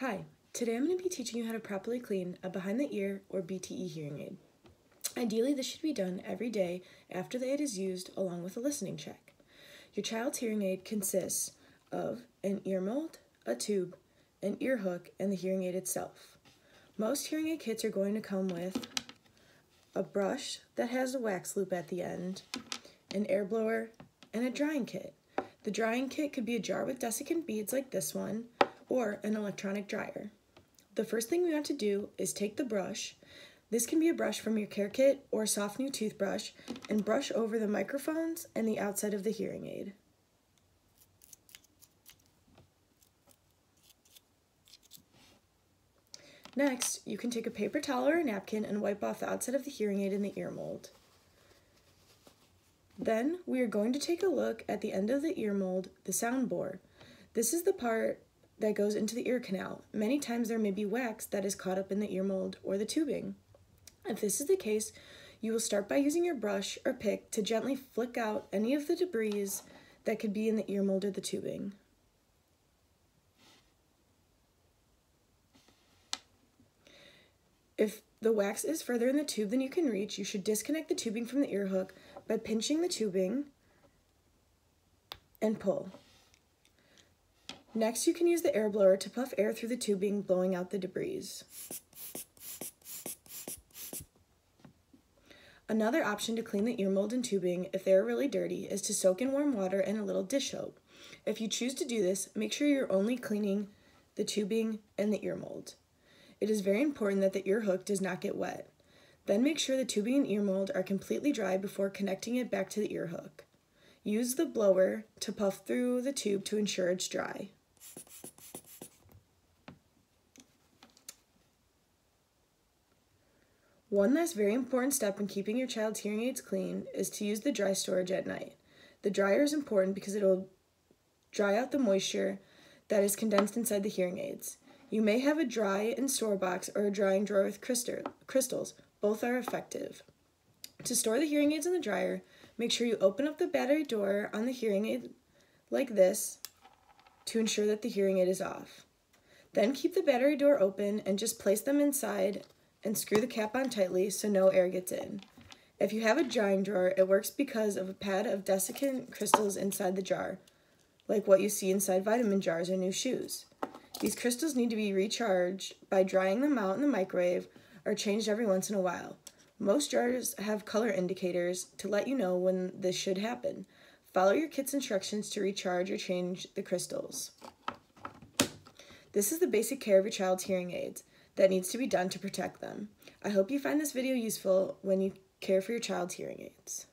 Hi, today I'm going to be teaching you how to properly clean a behind the ear or BTE hearing aid. Ideally, this should be done every day after the aid is used along with a listening check. Your child's hearing aid consists of an ear mold, a tube, an ear hook, and the hearing aid itself. Most hearing aid kits are going to come with a brush that has a wax loop at the end, an air blower, and a drying kit. The drying kit could be a jar with desiccant beads like this one, or an electronic dryer. The first thing we want to do is take the brush. This can be a brush from your care kit or a soft new toothbrush, and brush over the microphones and the outside of the hearing aid. Next, you can take a paper towel or a napkin and wipe off the outside of the hearing aid and the ear mold. Then, we are going to take a look at the end of the ear mold, the sound bore. This is the part that goes into the ear canal. Many times there may be wax that is caught up in the ear mold or the tubing. If this is the case, you will start by using your brush or pick to gently flick out any of the debris that could be in the ear mold or the tubing. If the wax is further in the tube than you can reach, you should disconnect the tubing from the ear hook by pinching the tubing and pull. Next, you can use the air blower to puff air through the tubing, blowing out the debris. Another option to clean the ear mold and tubing, if they are really dirty, is to soak in warm water and a little dish soap. If you choose to do this, make sure you're only cleaning the tubing and the ear mold. It is very important that the ear hook does not get wet. Then make sure the tubing and ear mold are completely dry before connecting it back to the ear hook. Use the blower to puff through the tube to ensure it's dry. One last very important step in keeping your child's hearing aids clean is to use the dry storage at night. The dryer is important because it will dry out the moisture that is condensed inside the hearing aids. You may have a dry and store box or a drying drawer with crystals. Both are effective. To store the hearing aids in the dryer, make sure you open up the battery door on the hearing aid like this to ensure that the hearing aid is off. Then keep the battery door open and just place them inside and screw the cap on tightly so no air gets in. If you have a drying drawer, it works because of a pad of desiccant crystals inside the jar, like what you see inside vitamin jars or new shoes. These crystals need to be recharged by drying them out in the microwave or changed every once in a while. Most jars have color indicators to let you know when this should happen. Follow your kit's instructions to recharge or change the crystals. This is the basic care of your child's hearing aids that needs to be done to protect them. I hope you find this video useful when you care for your child's hearing aids.